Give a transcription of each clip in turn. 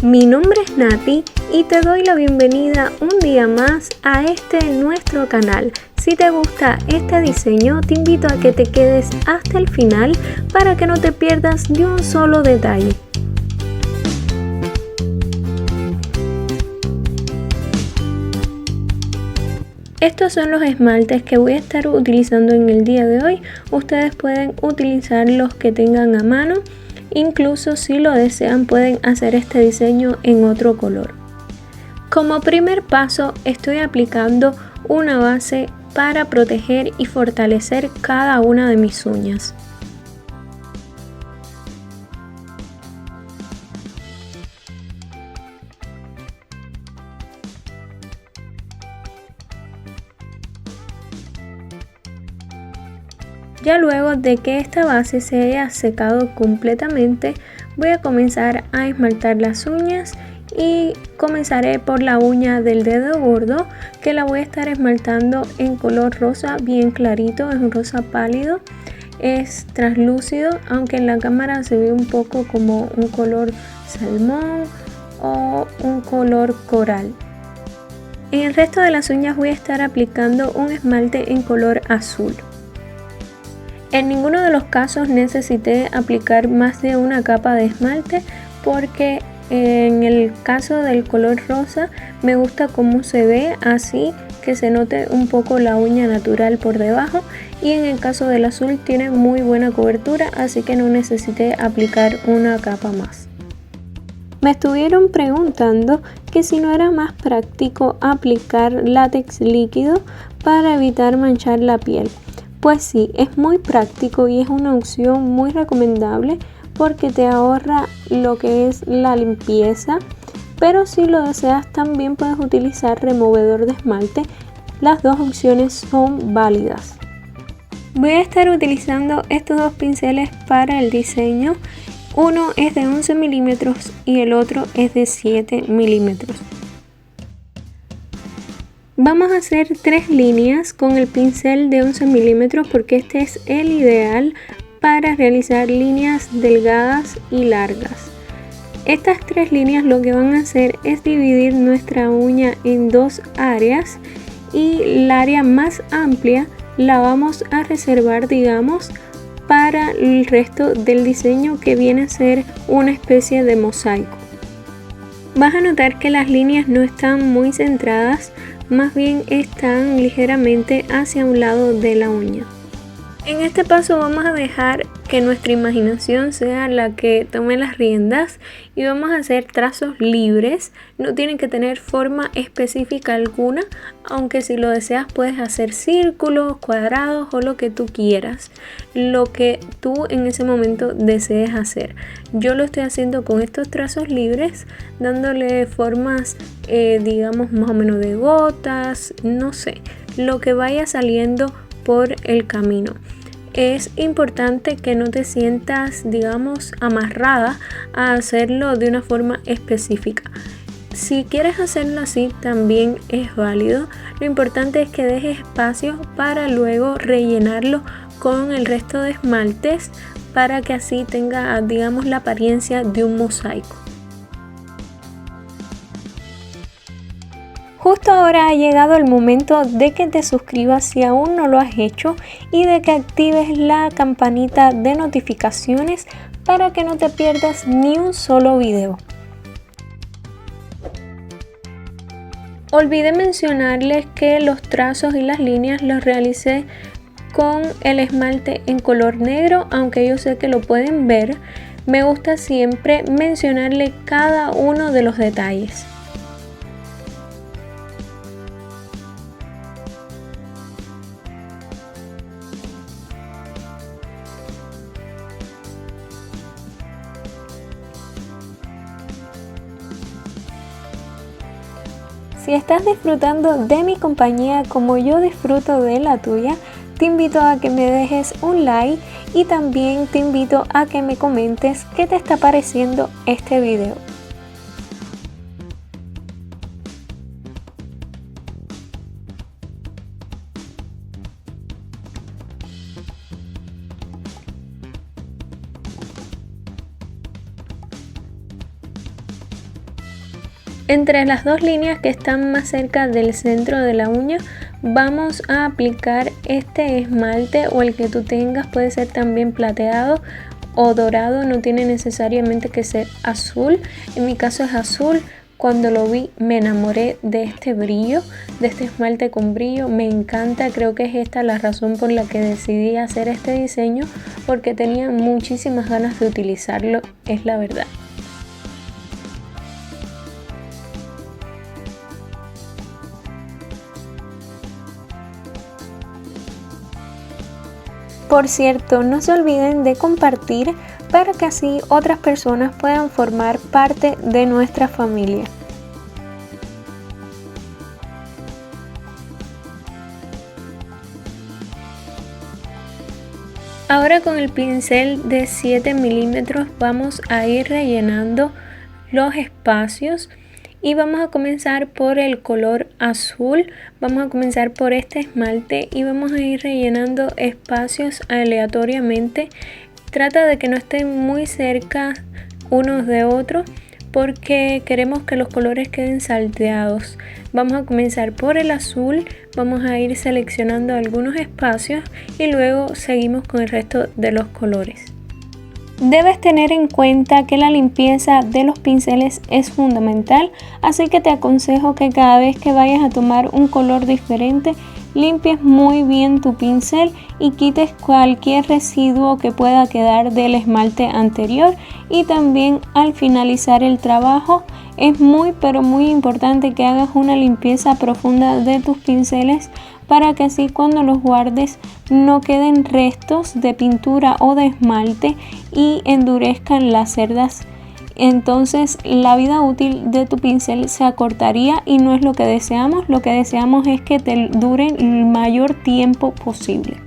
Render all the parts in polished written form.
Mi nombre es Nati y te doy la bienvenida un día más a nuestro canal. Si te gusta este diseño, te invito a que te quedes hasta el final para que no te pierdas ni un solo detalle. Estos son los esmaltes que voy a estar utilizando en el día de hoy. Ustedes pueden utilizar los que tengan a mano. Incluso si lo desean pueden hacer este diseño en otro color. Como primer paso estoy aplicando una base para proteger y fortalecer cada una de mis uñas. Ya luego de que esta base se haya secado completamente, voy a comenzar a esmaltar las uñas y comenzaré por la uña del dedo gordo, que la voy a estar esmaltando en color rosa bien clarito, es un rosa pálido, es translúcido, aunque en la cámara se ve un poco como un color salmón o un color coral. En el resto de las uñas voy a estar aplicando un esmalte en color azul. En ninguno de los casos necesité aplicar más de una capa de esmalte porque en el caso del color rosa me gusta cómo se ve, así que se note un poco la uña natural por debajo, y en el caso del azul tiene muy buena cobertura, así que no necesité aplicar una capa más. Me estuvieron preguntando que si no era más práctico aplicar látex líquido para evitar manchar la piel. Pues sí, es muy práctico y es una opción muy recomendable porque te ahorra lo que es la limpieza, pero si lo deseas también puedes utilizar removedor de esmalte. Las dos opciones son válidas. Voy a estar utilizando estos dos pinceles para el diseño. Uno es de 11 milímetros y el otro es de 7 milímetros. Vamos a hacer 3 líneas con el pincel de 11 milímetros porque este es el ideal para realizar líneas delgadas y largas. Estas 3 líneas lo que van a hacer es dividir nuestra uña en dos áreas, y la área más amplia la vamos a reservar, digamos, para el resto del diseño, que viene a ser una especie de mosaico. Vas a notar que las líneas no están muy centradas, más bien están ligeramente hacia un lado de la uña. En este paso vamos a dejar que nuestra imaginación sea la que tome las riendas y vamos a hacer trazos libres. No tienen que tener forma específica alguna, aunque si lo deseas puedes hacer círculos, cuadrados o lo que tú quieras, lo que tú en ese momento desees hacer. Yo lo estoy haciendo con estos trazos libres, dándole formas digamos más o menos de gotas, no sé, lo que vaya saliendo por el camino. Es importante que no te sientas, digamos, amarrada a hacerlo de una forma específica. Si quieres hacerlo así también es válido. Lo importante es que dejes espacio para luego rellenarlo con el resto de esmaltes para que así tenga, digamos, la apariencia de un mosaico. Justo ahora ha llegado el momento de que te suscribas si aún no lo has hecho y de que actives la campanita de notificaciones para que no te pierdas ni un solo video. Olvidé mencionarles que los trazos y las líneas los realicé con el esmalte en color negro, aunque yo sé que lo pueden ver. Me gusta siempre mencionarle cada uno de los detalles. Si estás disfrutando de mi compañía como yo disfruto de la tuya, te invito a que me dejes un like y también te invito a que me comentes qué te está pareciendo este video. Entre las dos líneas que están más cerca del centro de la uña vamos a aplicar este esmalte, o el que tú tengas, puede ser también plateado o dorado, no tiene necesariamente que ser azul. En mi caso es azul. Cuando lo vi me enamoré de este brillo, de este esmalte con brillo, me encanta. Creo que es esta la razón por la que decidí hacer este diseño, porque tenía muchísimas ganas de utilizarlo, es la verdad. Por cierto, no se olviden de compartir para que así otras personas puedan formar parte de nuestra familia. Ahora con el pincel de 7 milímetros vamos a ir rellenando los espacios. Y vamos a comenzar por el color azul. Vamos a comenzar por este esmalte y vamos a ir rellenando espacios aleatoriamente. Trata de que no estén muy cerca unos de otros, porque queremos que los colores queden salteados. Vamos a comenzar por el azul, vamos a ir seleccionando algunos espacios y luego seguimos con el resto de los colores. Debes tener en cuenta que la limpieza de los pinceles es fundamental, así que te aconsejo que cada vez que vayas a tomar un color diferente, limpies muy bien tu pincel y quites cualquier residuo que pueda quedar del esmalte anterior. Y también al finalizar el trabajo es muy importante que hagas una limpieza profunda de tus pinceles, para que así cuando los guardes no queden restos de pintura o de esmalte y endurezcan las cerdas. Entonces la vida útil de tu pincel se acortaría y no es lo que deseamos. Lo que deseamos es que te dure el mayor tiempo posible.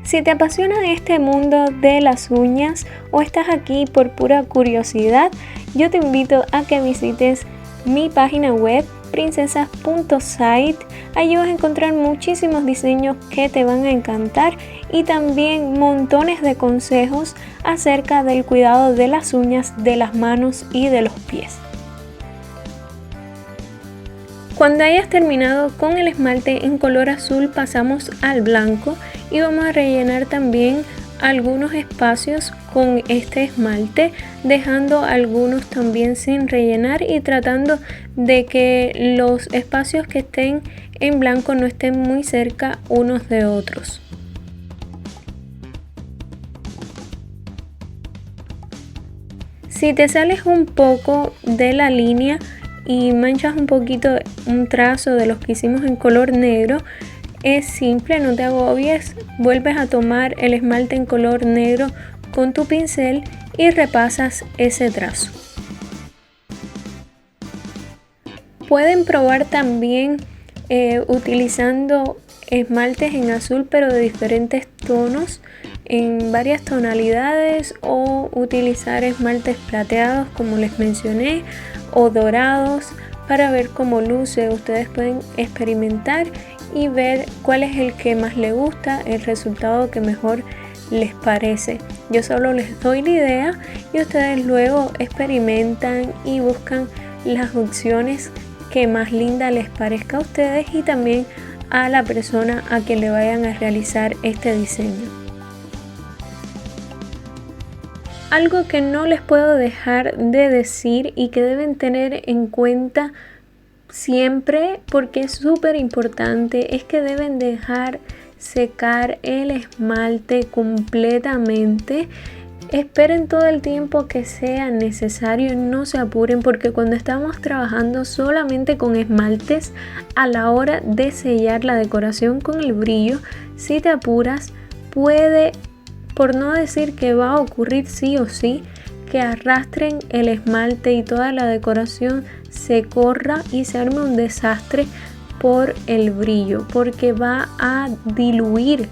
Si te apasiona este mundo de las uñas o estás aquí por pura curiosidad, yo te invito a que visites mi página web princesas.site. Allí vas a encontrar muchísimos diseños que te van a encantar y también montones de consejos acerca del cuidado de las uñas, de las manos y de los pies. Cuando hayas terminado con el esmalte en color azul, pasamos al blanco y vamos a rellenar también algunos espacios con este esmalte, dejando algunos también sin rellenar y tratando de que los espacios que estén en blanco no estén muy cerca unos de otros. Si te sales un poco de la línea y manchas un poquito un trazo de los que hicimos en color negro, es simple, no te agobies, vuelves a tomar el esmalte en color negro con tu pincel y repasas ese trazo. Pueden probar también utilizando esmaltes en azul pero de diferentes tonos, en varias tonalidades, o utilizar esmaltes plateados como les mencioné o dorados para ver cómo luce. Ustedes pueden experimentar y ver cuál es el que más les gusta, el resultado que mejor les parece. Yo solo les doy la idea y ustedes luego experimentan y buscan las opciones que más linda les parezca a ustedes y también a la persona a quien le vayan a realizar este diseño. Algo que no les puedo dejar de decir y que deben tener en cuenta siempre, porque es súper importante, es que deben dejar secar el esmalte completamente. Esperen todo el tiempo que sea necesario, no se apuren, porque cuando estamos trabajando solamente con esmaltes, a la hora de sellar la decoración con el brillo, si te apuras, puede, por no decir que va a ocurrir sí o sí, que arrastren el esmalte y toda la decoración se corra y se arme un desastre por el brillo, porque va a diluir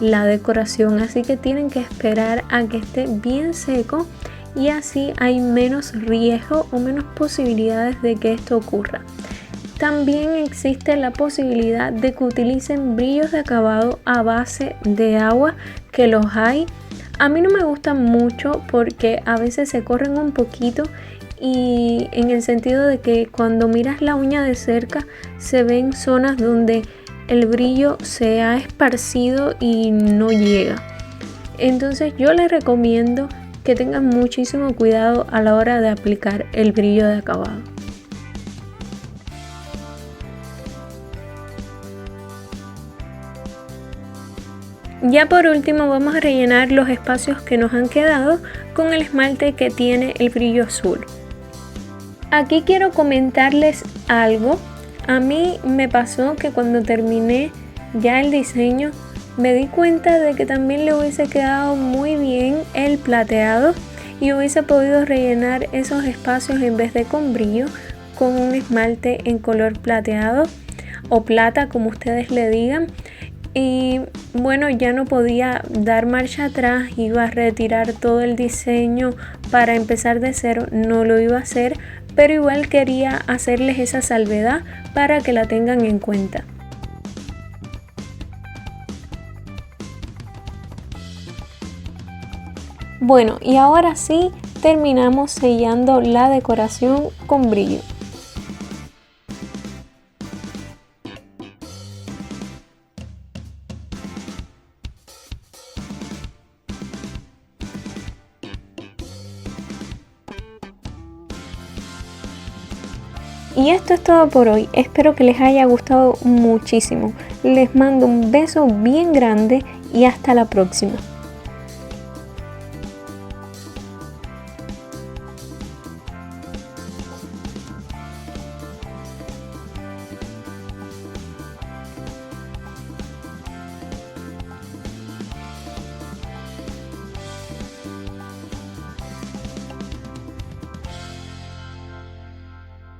la decoración. Así que tienen que esperar a que esté bien seco y así hay menos riesgo o menos posibilidades de que esto ocurra. También existe la posibilidad de que utilicen brillos de acabado a base de agua, que los hay. A mí no me gustan mucho porque a veces se corren un poquito y en el sentido de que cuando miras la uña de cerca se ven zonas donde el brillo se ha esparcido y no llega. Entonces yo les recomiendo que tengan muchísimo cuidado a la hora de aplicar el brillo de acabado. Ya por último vamos a rellenar los espacios que nos han quedado con el esmalte que tiene el brillo azul. Aquí quiero comentarles algo. A mí me pasó que cuando terminé ya el diseño me di cuenta de que también le hubiese quedado muy bien el plateado y hubiese podido rellenar esos espacios en vez de con brillo con un esmalte en color plateado o plata, como ustedes le digan. Y bueno, ya no podía dar marcha atrás, iba a retirar todo el diseño para empezar de cero, no lo iba a hacer, pero igual quería hacerles esa salvedad para que la tengan en cuenta. Bueno, y ahora sí terminamos sellando la decoración con brillo. Y esto es todo por hoy, espero que les haya gustado muchísimo. Les mando un beso bien grande y hasta la próxima.